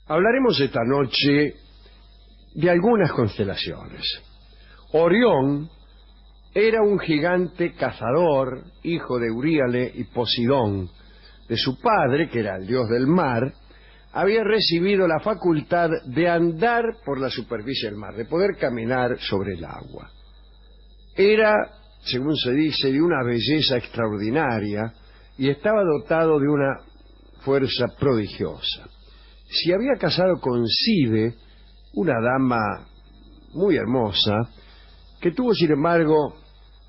Hablaremos esta noche de algunas constelaciones. Orión era un gigante cazador, hijo de Euríale y Posidón. De su padre, que era el dios del mar, había recibido la facultad de andar por la superficie del mar, de poder caminar sobre el agua. Era, según se dice, de una belleza extraordinaria y estaba dotado de una fuerza prodigiosa. Se había casado con Cide, una dama muy hermosa, que tuvo, sin embargo,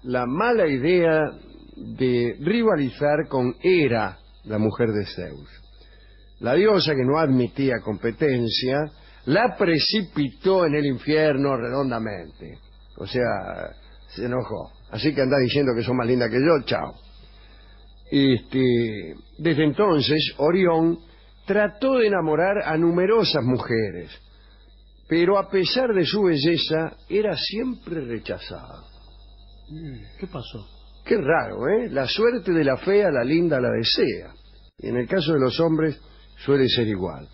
la mala idea de rivalizar con Hera, la mujer de Zeus. La diosa, que no admitía competencia, la precipitó en el infierno redondamente. O sea, se enojó. Así que anda diciendo que sos más linda que yo, chao. Desde entonces, Orión trató de enamorar a numerosas mujeres, pero a pesar de su belleza, era siempre rechazado. ¿Qué pasó? Qué raro, ¿eh? La suerte de la fea, la linda la desea. Y en el caso de los hombres suele ser igual.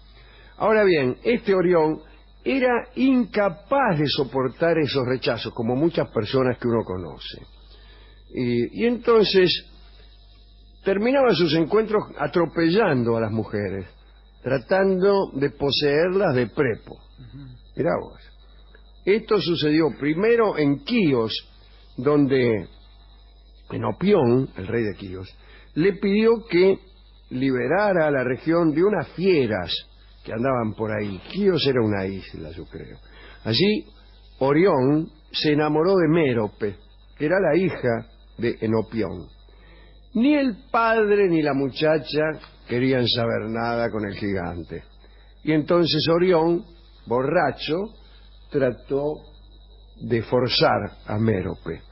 Ahora bien, este Orión era incapaz de soportar esos rechazos, como muchas personas que uno conoce. Y entonces terminaba sus encuentros atropellando a las mujeres, tratando de poseerlas de prepo. Mirá vos. Esto sucedió primero en Quíos, donde Enopión, el rey de Quíos, le pidió que liberara a la región de unas fieras que andaban por ahí. Quíos era una isla, yo creo. Allí Orión se enamoró de Mérope, que era la hija de Enopión. Ni el padre ni la muchacha querían saber nada con el gigante. Y entonces Orión, borracho, trató de forzar a Mérope.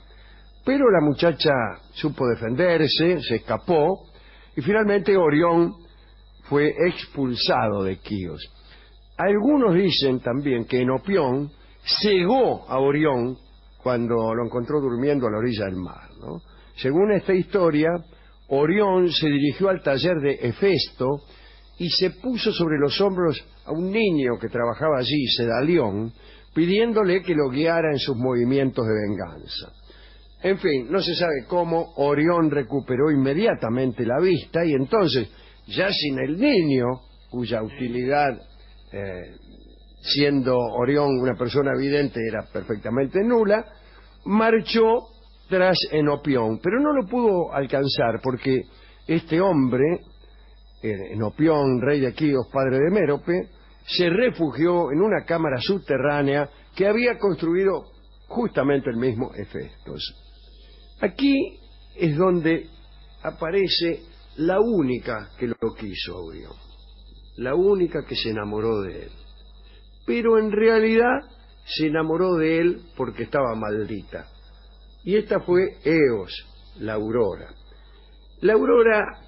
Pero la muchacha supo defenderse, se escapó, y finalmente Orión fue expulsado de Quíos. Algunos dicen también que Enopión cegó a Orión cuando lo encontró durmiendo a la orilla del mar, ¿no? Según esta historia, Orión se dirigió al taller de Hefesto y se puso sobre los hombros a un niño que trabajaba allí, Sedalión, pidiéndole que lo guiara en sus movimientos de venganza. En fin, no se sabe cómo Orión recuperó inmediatamente la vista y entonces, ya sin el niño, cuya utilidad, siendo Orión una persona vidente, era perfectamente nula, marchó tras Enopión, pero no lo pudo alcanzar porque este hombre, Enopión, rey de Quíos, padre de Mérope, se refugió en una cámara subterránea que había construido justamente el mismo Hefestos. Aquí es donde aparece la única que lo quiso a Orión, la única que se enamoró de él. Pero en realidad se enamoró de él porque estaba maldita. Y esta fue Eos, la Aurora. La Aurora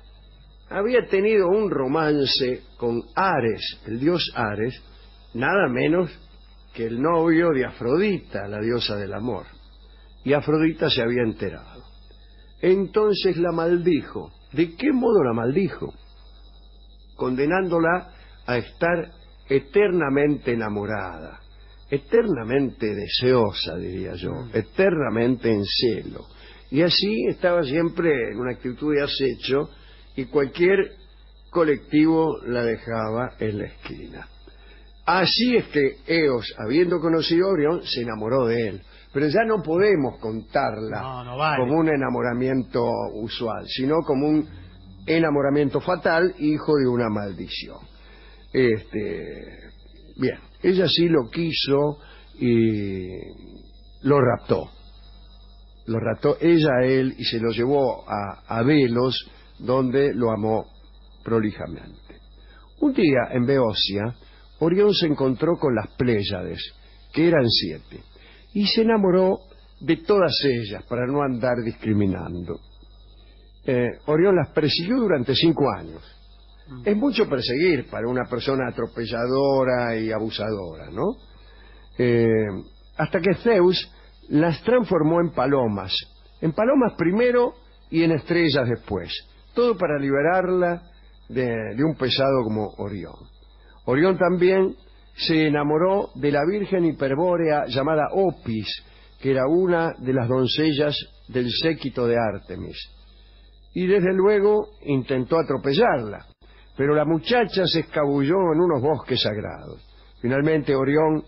había tenido un romance con Ares, el dios Ares, nada menos que el novio de Afrodita, la diosa del amor. Y Afrodita se había enterado. Entonces la maldijo. ¿De qué modo la maldijo? Condenándola a estar eternamente enamorada, eternamente deseosa, diría yo, eternamente en celo. Y así estaba siempre en una actitud de acecho y cualquier colectivo la dejaba en la esquina. Así es que Eos, habiendo conocido a Orión, se enamoró de él. Pero ya no podemos contarla como un enamoramiento usual, sino como un enamoramiento fatal, hijo de una maldición. Bien, ella sí lo quiso y lo raptó. Lo raptó ella a él y se lo llevó a Velos, donde lo amó prolijamente. Un día en Beocia, Orión se encontró con las Pléyades, que eran 7, y se enamoró de todas ellas para no andar discriminando. Orión las persiguió durante 5 años. Es mucho perseguir para una persona atropelladora y abusadora, ¿no? Hasta que Zeus las transformó en palomas primero y en estrellas después, todo para liberarla de un pesado como Orión. Orión también se enamoró de la virgen hiperbórea llamada Opis, que era una de las doncellas del séquito de Ártemis. Y desde luego intentó atropellarla, pero la muchacha se escabulló en unos bosques sagrados. Finalmente Orión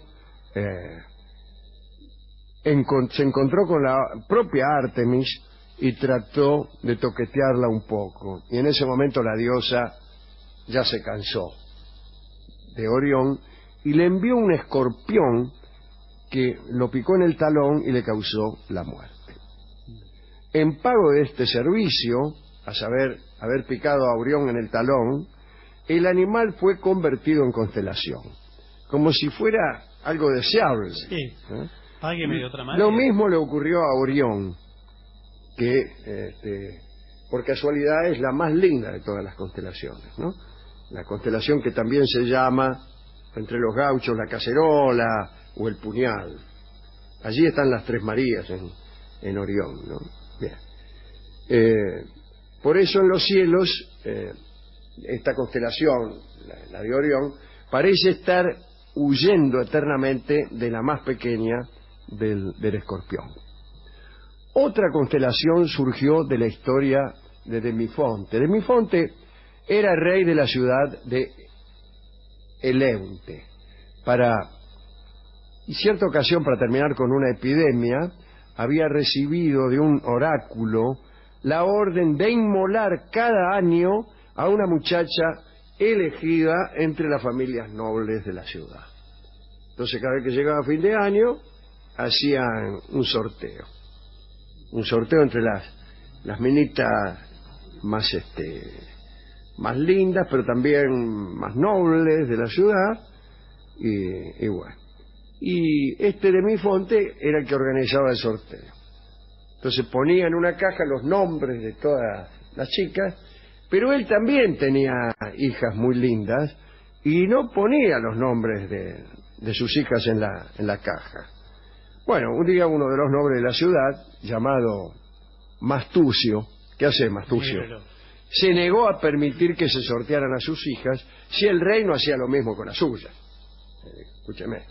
se encontró con la propia Ártemis y trató de toquetearla un poco. Y en ese momento la diosa ya se cansó de Orión y le envió un escorpión que lo picó en el talón y le causó la muerte. En pago de este servicio, a saber, haber picado a Orión en el talón, el animal fue convertido en constelación, como si fuera algo deseable. Sí, págueme de otra manera. Lo mismo le ocurrió a Orión, que por casualidad es la más linda de todas las constelaciones, ¿no? La constelación que también se llama, entre los gauchos, la cacerola o el puñal. Allí están las Tres Marías en Orión, ¿no? Bien. Por eso en los cielos, esta constelación, la de Orión, parece estar huyendo eternamente de la más pequeña del escorpión. Otra constelación surgió de la historia de Demifonte. Demifonte era rey de la ciudad de Eleunte. Y cierta ocasión, para terminar con una epidemia, había recibido de un oráculo la orden de inmolar cada año a una muchacha elegida entre las familias nobles de la ciudad. Entonces, cada vez que llegaba fin de año, hacían un sorteo entre las minitas más lindas, pero también más nobles de la ciudad, y bueno. Y Demifonte era el que organizaba el sorteo. Entonces ponía en una caja los nombres de todas las chicas, pero él también tenía hijas muy lindas y no ponía los nombres de sus hijas en la caja. Bueno, un día uno de los nobles de la ciudad, llamado Mastucio, ¿qué hace Mastucio? Se negó a permitir que se sortearan a sus hijas si el rey no hacía lo mismo con las suyas. Escúcheme.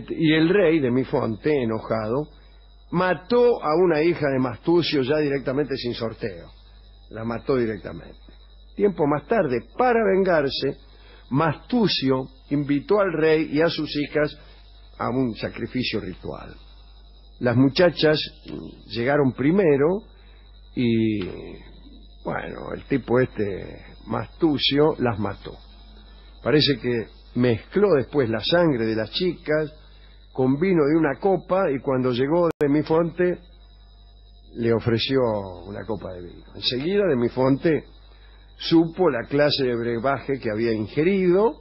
Y el rey, Demifonte, enojado, mató a una hija de Mastucio ya directamente sin sorteo. La mató directamente. Tiempo más tarde, para vengarse, Mastucio invitó al rey y a sus hijas a un sacrificio ritual. Las muchachas llegaron primero y, bueno, el tipo Mastucio las mató. Parece que mezcló después la sangre de las chicas con vino de una copa y cuando llegó Demifonte le ofreció una copa de vino. Enseguida Demifonte supo la clase de brebaje que había ingerido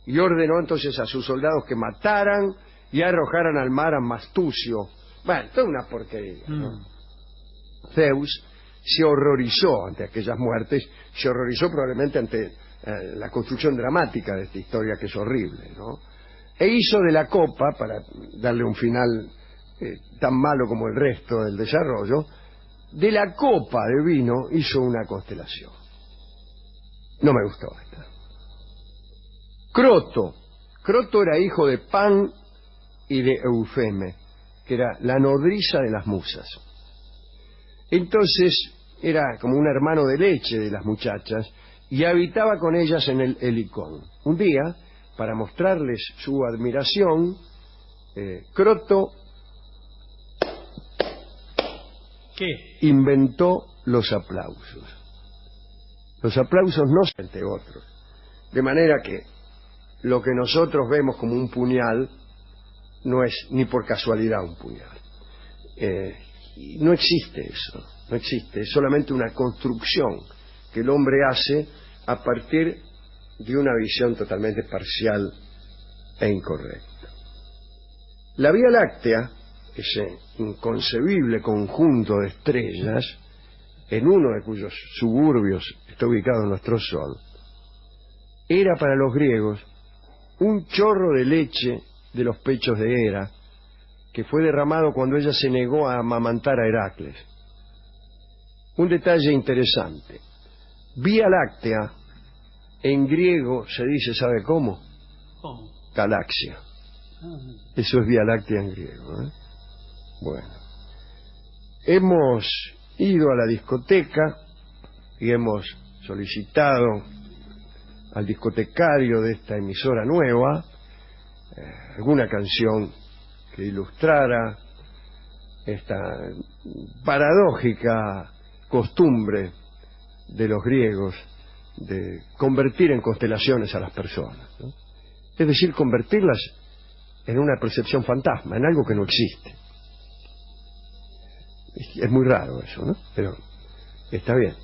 y ordenó entonces a sus soldados que mataran y arrojaran al mar a Mastucio. Bueno, toda una porquería, ¿no? Zeus se horrorizó ante aquellas muertes, se horrorizó probablemente ante la construcción dramática de esta historia que es horrible, ¿no? E hizo de la copa, para darle un final tan malo como el resto del desarrollo, de la copa de vino hizo una constelación. No me gustó esta. Croto era hijo de Pan y de Eufeme, que era la nodriza de las musas. Entonces era como un hermano de leche de las muchachas y habitaba con ellas en el Helicón. Un día, para mostrarles su admiración, Croto inventó los aplausos. Los aplausos no son entre otros. De manera que lo que nosotros vemos como un puñal no es ni por casualidad un puñal. No existe eso, no existe, es solamente una construcción que el hombre hace a partir de una visión totalmente parcial e incorrecta. La Vía Láctea, ese inconcebible conjunto de estrellas, en uno de cuyos suburbios está ubicado nuestro Sol, era para los griegos un chorro de leche de los pechos de Hera, que fue derramado cuando ella se negó a amamantar a Heracles. Un detalle interesante: Vía Láctea en griego se dice, ¿sabe cómo? ¿Cómo? Galaxia. Ah, Eso es Vía Láctea en griego, ¿eh? Bueno, hemos ido a la discoteca y hemos solicitado al discotecario de esta emisora nueva alguna canción que ilustrara esta paradójica costumbre de los griegos de convertir en constelaciones a las personas, ¿no? Es decir, convertirlas en una percepción fantasma, en algo que no existe. Es muy raro eso, ¿no? Pero está bien.